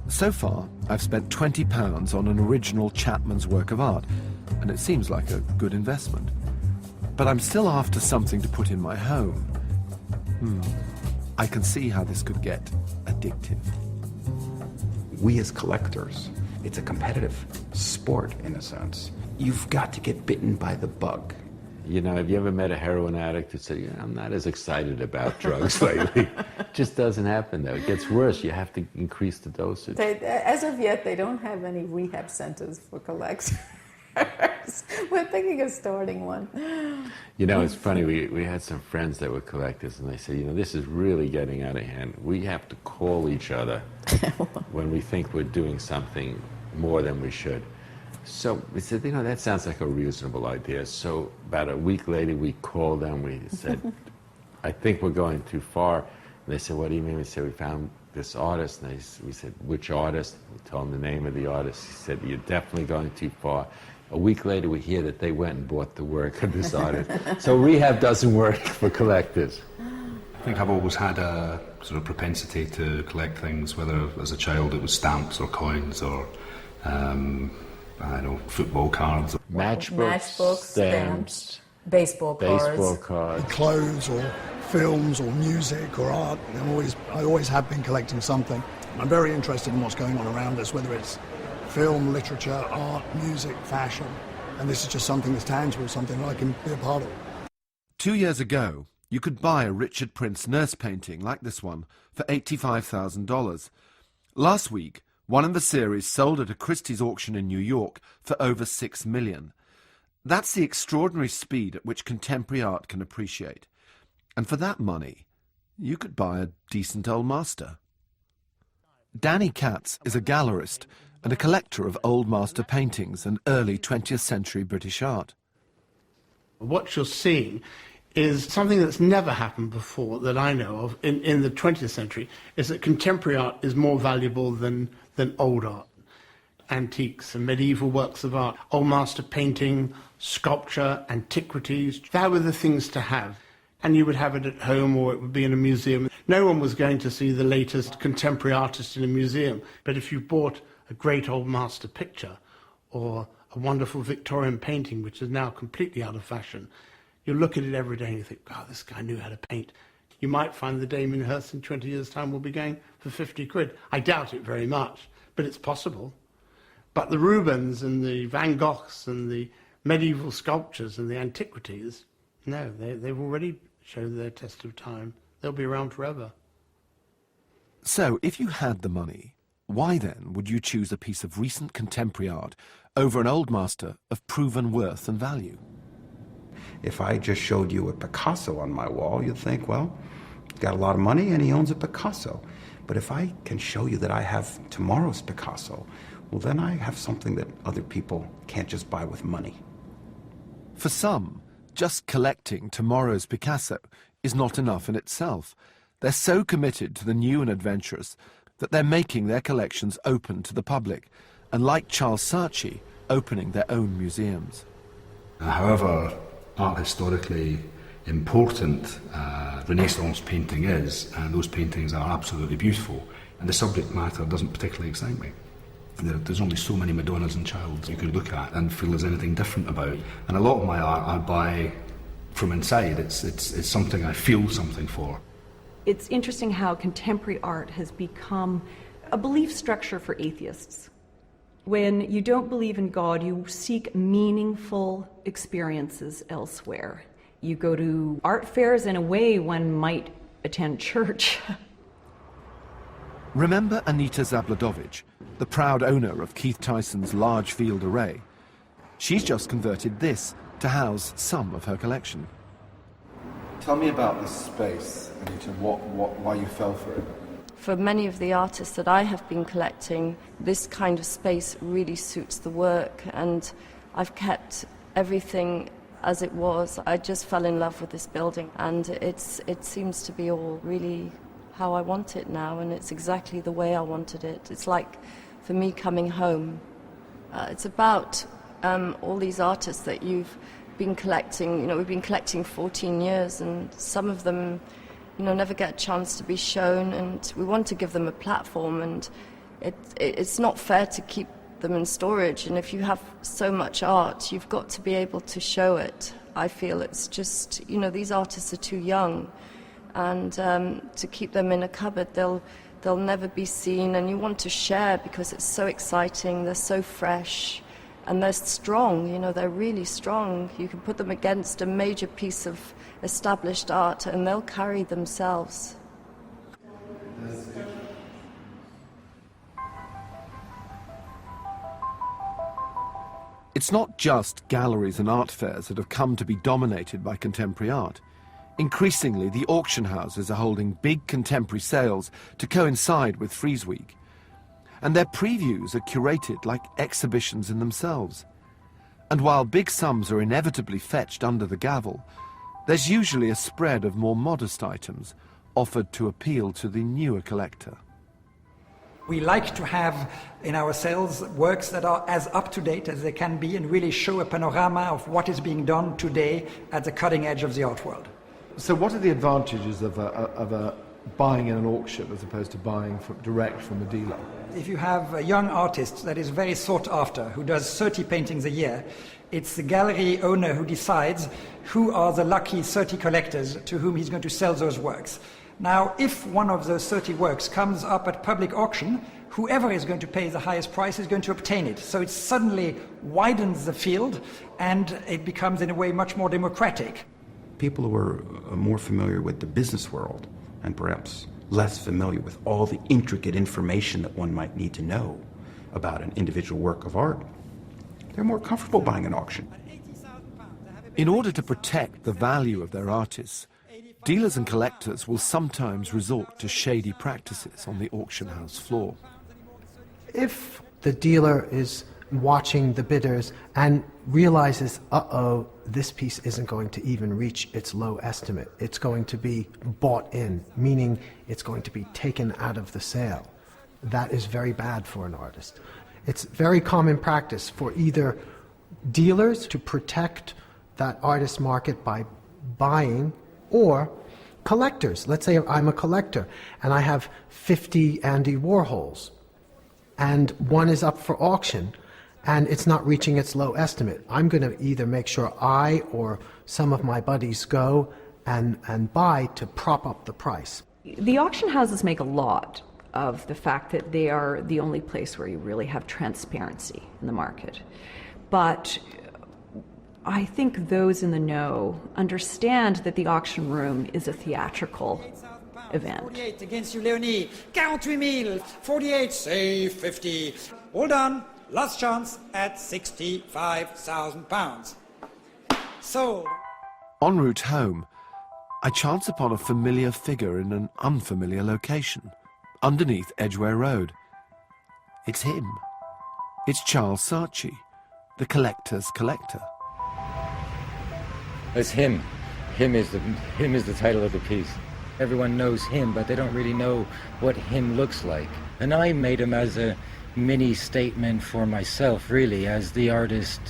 So far, I've spent £20 on an original Chapman's work of art, and it seems like a good investment. But I'm still after something to put in my home. I can see how this could get addictive. We as collectors, it's a competitive sport in a sense. You've got to get bitten by the bug. You know, have you ever met a heroin addict who said, "Yeah, I'm not as excited about drugs lately"? It just doesn't happen, though. It gets worse. You have to increase the dosage. As of yet, they don't have any rehab centers for collectors. We're thinking of starting one. You know, it's funny, we had some friends that were collectors, and they said, you know, this is really getting out of hand. We have to call each other when we think we're doing something more than we should. So we said, you know, that sounds like a reasonable idea. So about a week later, we called them. We said, I think we're going too far. And they said, what do you mean? We said, we found this artist. And we said, which artist? We told him the name of the artist. He said, you're definitely going too far. A week later, we hear that they went and bought the work of this artist. So rehab doesn't work for collectors. I think I've always had a sort of propensity to collect things, whether as a child it was stamps or coins or I don't know, football cards. Matchbooks, stamps, baseball cards. Clothes or films or music or art. I always have been collecting something. I'm very interested in what's going on around us, whether it's film, literature, art, music, fashion. And this is just something that's tangible, something I can be a part of. 2 years ago, you could buy a Richard Prince nurse painting like this one for $85,000. Last week, one in the series sold at a Christie's auction in New York for over $6 million. That's the extraordinary speed at which contemporary art can appreciate. And for that money, you could buy a decent old master. Danny Katz is a gallerist and a collector of old master paintings and early 20th century British art. What you're seeing is something that's never happened before that I know of in the 20th century, is that contemporary art is more valuable than old art. Antiques and medieval works of art, old master painting, sculpture, antiquities, that were the things to have. And you would have it at home or it would be in a museum. No one was going to see the latest contemporary artist in a museum. But if you bought a great old master picture or a wonderful Victorian painting, which is now completely out of fashion, you look at it every day and you think, oh, this guy knew how to paint. You might find the Damien Hirst in 20 years' time will be going for 50 quid. I doubt it very much, but it's possible. But the Rubens and the Van Goghs and the medieval sculptures and the antiquities, no, they've already shown their test of time. They'll be around forever. So, if you had the money, why then would you choose a piece of recent contemporary art over an old master of proven worth and value? If I just showed you a Picasso on my wall, you'd think, well, he's got a lot of money and he owns a Picasso. But if I can show you that I have tomorrow's Picasso, well, then I have something that other people can't just buy with money. For some, just collecting tomorrow's Picasso is not enough in itself. They're so committed to the new and adventurous that they're making their collections open to the public, and like Charles Saatchi, opening their own museums. However art historically important Renaissance painting is, and those paintings are absolutely beautiful, and the subject matter doesn't particularly excite me. There's only so many Madonnas and Childs you could look at and feel there's anything different about. And a lot of my art I buy from inside. It's something I feel something for. It's interesting how contemporary art has become a belief structure for atheists. When you don't believe in God, you seek meaningful experiences elsewhere. You go to art fairs in a way one might attend church. Remember Anita Zabladovich, the proud owner of Keith Tyson's large field array? She's just converted this to house some of her collection. Tell me about this space, Anita, why you fell for it. For many of the artists that I have been collecting, this kind of space really suits the work, and I've kept everything as it was. I just fell in love with this building, and it seems to be all really how I want it now, and it's exactly the way I wanted it. It's like, for me, coming home. It's about all these artists that you've been collecting. You know, we've been collecting 14 years, and some of them never get a chance to be shown, and we want to give them a platform, and it's not fair to keep them in storage. And if you have so much art, you've got to be able to show it. I feel it's just, these artists are too young, and to keep them in a cupboard, they'll never be seen, and you want to share because it's so exciting, they're so fresh, and they're strong, they're really strong. You can put them against a major piece of established art and they'll carry themselves. It's not just galleries and art fairs that have come to be dominated by contemporary art. Increasingly, the auction houses are holding big contemporary sales to coincide with Frieze Week. And their previews are curated like exhibitions in themselves. And while big sums are inevitably fetched under the gavel, there's usually a spread of more modest items offered to appeal to the newer collector. We like to have in our sales works that are as up-to-date as they can be and really show a panorama of what is being done today at the cutting edge of the art world. So what are the advantages of buying in an auction as opposed to buying direct from a dealer? If you have a young artist that is very sought after, who does 30 paintings a year, it's the gallery owner who decides who are the lucky 30 collectors to whom he's going to sell those works. Now, if one of those 30 works comes up at public auction, whoever is going to pay the highest price is going to obtain it. So it suddenly widens the field, and it becomes, in a way, much more democratic. People who are more familiar with the business world and perhaps less familiar with all the intricate information that one might need to know about an individual work of art, they're more comfortable buying an auction. In order to protect the value of their artists, dealers and collectors will sometimes resort to shady practices on the auction house floor. If the dealer is watching the bidders and realizes, uh-oh, this piece isn't going to even reach its low estimate, it's going to be bought in, meaning it's going to be taken out of the sale, that is very bad for an artist. It's very common practice for either dealers to protect that artist market by buying, or collectors. Let's say I'm a collector and I have 50 Andy Warhols and one is up for auction and it's not reaching its low estimate. I'm going to either make sure I or some of my buddies go and buy to prop up the price. The auction houses make a lot of the fact that they are the only place where you really have transparency in the market. But I think those in the know understand that the auction room is a theatrical event. 48 against you, Leonie. 48,000. 48, say 50. All done. Last chance at £65,000. So, En route home, I chance upon a familiar figure in an unfamiliar location, underneath Edgware Road. It's him. It's Charles Saatchi, the collector's collector. It's him. Him is the title of the piece. Everyone knows him, but they don't really know what him looks like. And I made him as a mini statement for myself, really, as the artist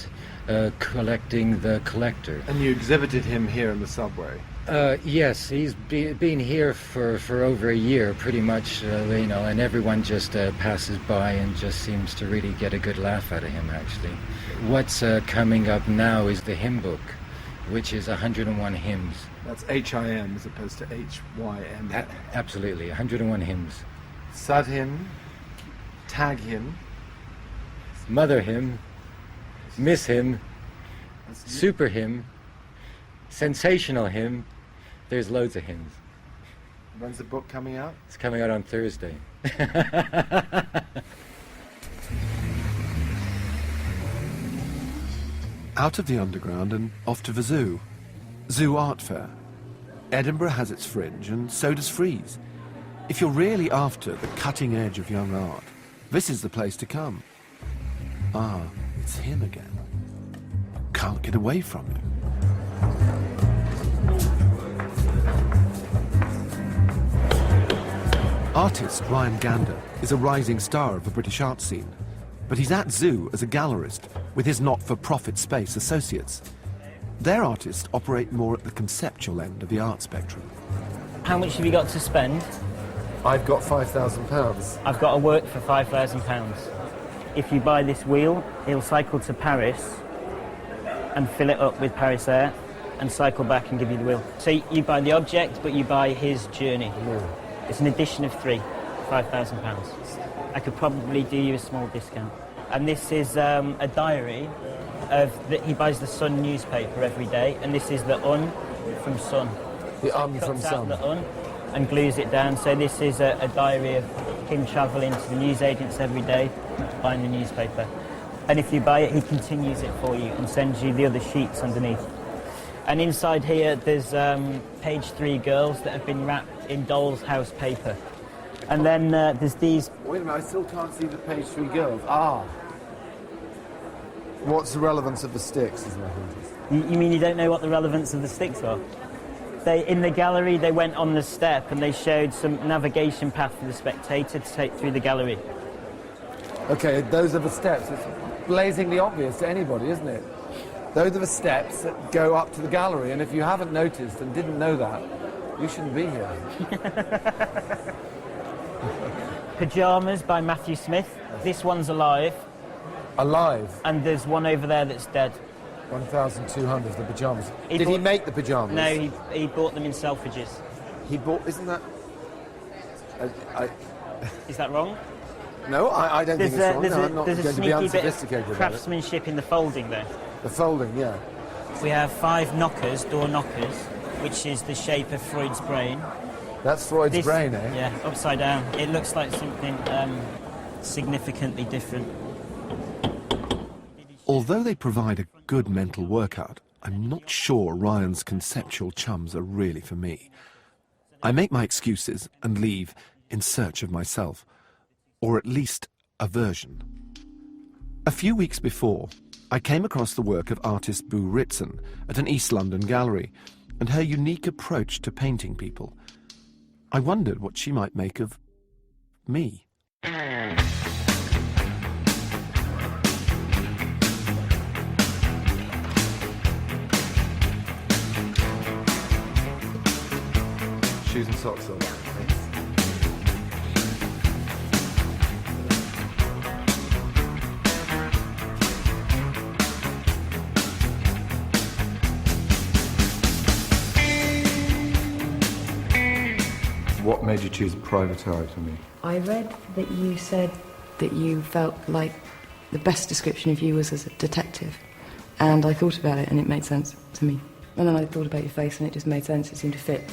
collecting the collector. And you exhibited him here in the subway? Yes, he's been here for over a year, pretty much, and everyone just passes by and just seems to really get a good laugh out of him, actually. What's coming up now is the hymn book, which is 101 hymns. That's H-I-M as opposed to H-Y-M. Absolutely, 101 hymns. Sad hymn, tag hymn, mother hymn, miss hymn, super hymn, sensational hymn. There's loads of hymns. When's the book coming out? It's coming out on Thursday. Out of the underground and off to the zoo. Zoo Art Fair. Edinburgh has its fringe, and so does Frieze. If you're really after the cutting edge of young art, this is the place to come. Ah, it's him again. Can't get away from him. Artist Ryan Gander is a rising star of the British art scene, but he's at Zoo as a gallerist with his not-for-profit space associates. Their artists operate more at the conceptual end of the art spectrum. How much have you got to spend? I've got £5,000. I've got to work for £5,000. If you buy this wheel, he'll cycle to Paris and fill it up with Paris air and cycle back and give you the wheel. So you buy the object, but you buy his journey. It's an edition of 3, £5,000. I could probably do you a small discount. And this is a diary he buys the Sun newspaper every day, and this is the Un from Sun. The from Sun. The Un and glues it down. So this is a diary of him travelling to the newsagents every day, buying the newspaper. And if you buy it, he continues it for you and sends you the other sheets underneath. And inside here, there's page 3 girls that have been wrapped in doll's house paper. And then there's these... Wait a minute, I still can't see the page 3 girls. Ah. What's the relevance of the sticks, is my question. You mean you don't know what the relevance of the sticks are? In the gallery, they went on the step and they showed some navigation path for the spectator to take through the gallery. Okay, those are the steps. It's blazingly obvious to anybody, isn't it? Those are the steps that go up to the gallery, and if you haven't noticed and didn't know that, you shouldn't be here. Pyjamas by Matthew Smith. This one's alive. Alive? And there's one over there that's dead. 1,200 the pyjamas. Did he make the pyjamas? No, he bought them in Selfridges. He bought... Isn't that... Is that wrong? No, I don't think it's wrong. No, I'm not there's going a to be sneaky bit unsophisticated of about it. craftsmanship in the folding there. The folding, yeah. We have 5 knockers, door knockers, which is the shape of Freud's brain. That's Freud's brain, eh? Yeah, upside down. It looks like something significantly different. Although they provide a good mental workout, I'm not sure Ryan's conceptual chums are really for me. I make my excuses and leave in search of myself, or at least a version. A few weeks before, I came across the work of artist Boo Ritson at an East London gallery and her unique approach to painting people. I wondered what she might make of me. Shoes and socks on. What made you choose private eye for me? I read that you said that you felt like the best description of you was as a detective. And I thought about it and it made sense to me. And then I thought about your face and it just made sense, it seemed to fit.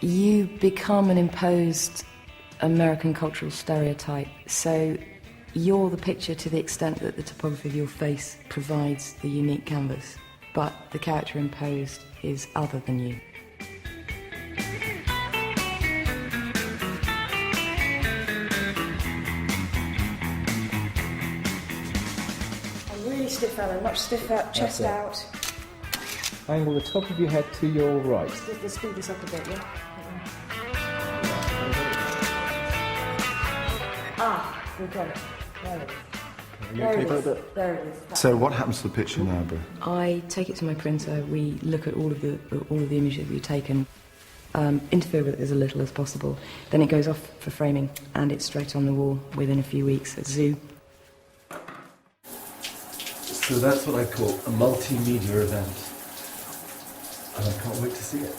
You become an imposed American cultural stereotype, so you're the picture to the extent that the topography of your face provides the unique canvas, but the character imposed is other than you. I'm really stiff, Alan, much stiffer, chest out. Angle the top of your head to your right. Let's speed this up a bit, yeah? We've got it. There it is. There it is. So what happens to the picture now, Boo? I take it to my printer, we look at all of the images we've taken, interfere with it as little as possible, then it goes off for framing and it's straight on the wall within a few weeks at zoo. So that's what I call a multimedia event. And I can't wait to see it.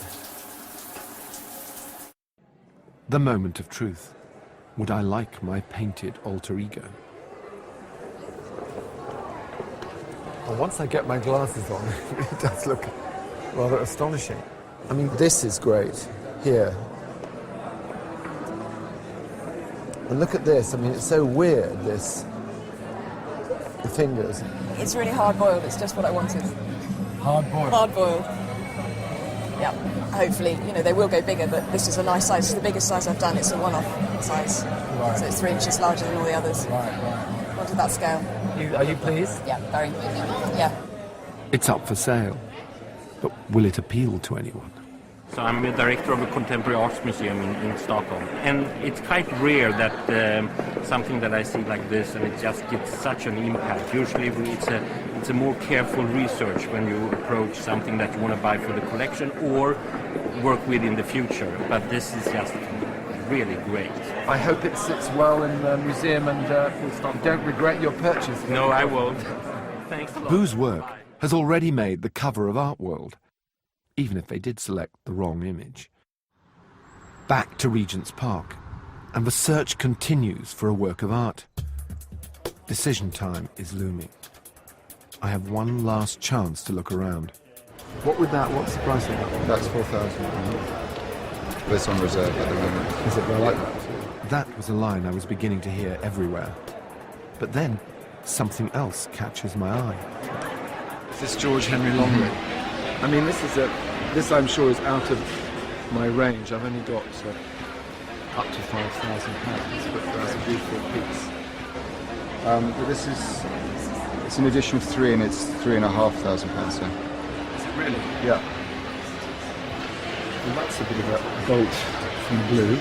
The moment of truth. Would I like my painted alter ego? Well, once I get my glasses on, it does look rather astonishing. I mean, this is great, here. And look at this, I mean, it's so weird, this. The fingers. It's really hard-boiled, it's just what I wanted. Hard-boiled? Hard-boiled. Yeah, hopefully, you know, they will go bigger, but this is a nice size. It's the biggest size I've done. It's a one-off size. Right. So it's 3 inches larger than all the others. Right. Wanted that scale. Are you pleased? Yeah, very. Yeah. It's up for sale. But will it appeal to anyone? So I'm the director of a contemporary arts museum in Stockholm. And it's quite rare that something that I see like this and it just gets such an impact. Usually it's a more careful research when you approach something that you want to buy for the collection or work with in the future. But this is just really great. I hope it sits well in the museum and you don't regret your purchase. No, I won't. Thanks a lot. Boo's work has already made the cover of Art World, even if they did select the wrong image. Back to Regent's Park, and the search continues for a work of art. Decision time is looming. I have one last chance to look around. What's the price of that? That's £4,000. But it's on reserve at the moment. Is it well like that? That was a line I was beginning to hear everywhere. But then, something else catches my eye. Is this George Henry Longley? I mean, this I'm sure is out of my range. I've only got up to £5,000, but that's a beautiful piece. But it's an edition of 3 and it's £3,500. So. Is it really? Yeah. Well, that's a bit of a bolt from the blue,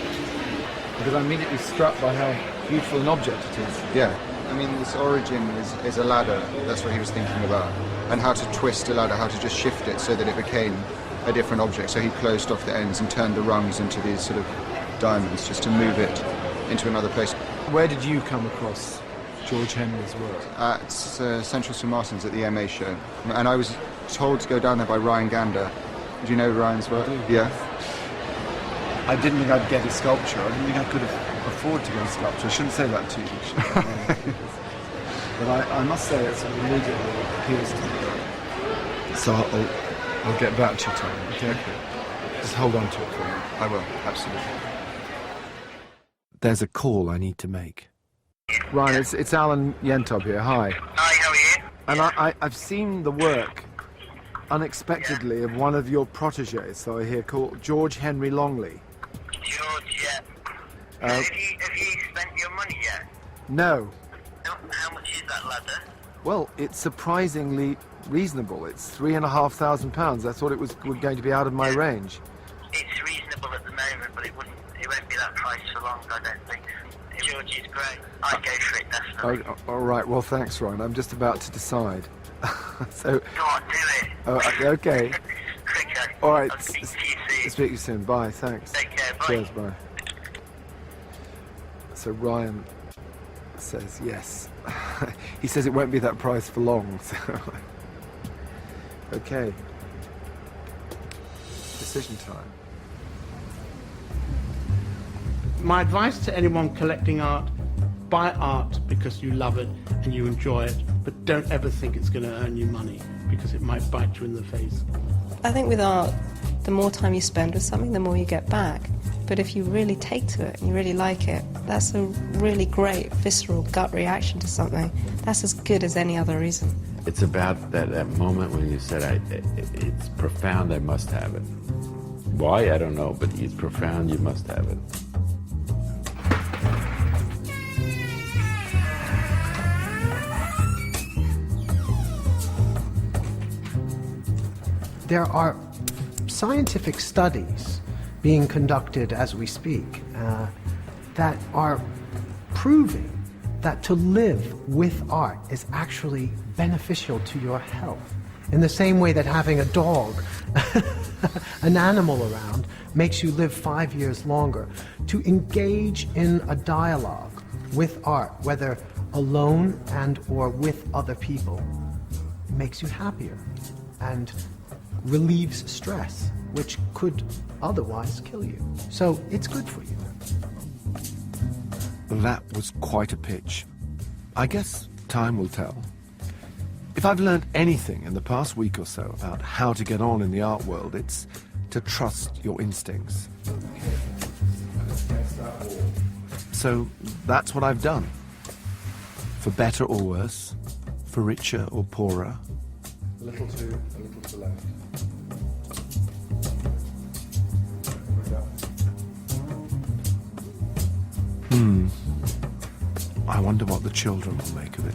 because I'm immediately struck by how beautiful an object it is. Yeah. I mean, this origin is a ladder. That's what he was thinking about. And how to twist a ladder, how to just shift it so that it became a different object. So he closed off the ends and turned the rungs into these sort of diamonds just to move it into another place. Where did you come across George Henry's work? At Central St Martin's at the MA show. And I was told to go down there by Ryan Gander. Do you know Ryan's work? Yeah. I didn't think I'd get his sculpture. I didn't think I could afford to get a sculpture. I shouldn't say that to you. But I must say it sort of immediately appeals to me. So I'll get back to you, Tom. Okay? Just hold on to it for me. I will, absolutely. There's a call I need to make. Ryan, it's Alan Yentob here. Hi. Hi, how are you? And I've seen the work unexpectedly of one of your protégés, so I hear, called George Henry Longley. George, yeah. Have you spent your money yet? No. No? How much is that ladder? Well, it's surprisingly reasonable. It's £3,500. I thought it was going to be out of my range. It's reasonable at the moment, but it won't be that price for long, I don't think. George is great. I'd go for it, definitely. Oh, all right, well, thanks, Ryan. I'm just about to decide. So. Go on, do it. Okay. Okay. All right. I'll speak to you soon. Speak to you soon. Bye. Thanks. Take care. Bye. Cheers. Bye. So Ryan says yes. He says it won't be that price for long. So. Okay. Decision time. My advice to anyone collecting art: buy art because you love it and you enjoy it, but don't ever think it's going to earn you money, because it might bite you in the face. I think with art, the more time you spend with something, the more you get back. But if you really take to it and you really like it, that's a really great visceral gut reaction to something. That's as good as any other reason. It's about that moment when you said, it's profound, I must have it. Why, I don't know, but it's profound, you must have it. There are scientific studies being conducted as we speak that are proving that to live with art is actually beneficial to your health. In the same way that having a dog, an animal around, makes you live 5 years longer. To engage in a dialogue with art, whether alone and or with other people, makes you happier and relieves stress, which could otherwise kill you. So it's good for you. That was quite a pitch. I guess time will tell. If I've learned anything in the past week or so about how to get on in the art world, it's to trust your instincts. So that's what I've done. For better or worse, for richer or poorer. A little to the left. I wonder what the children will make of it.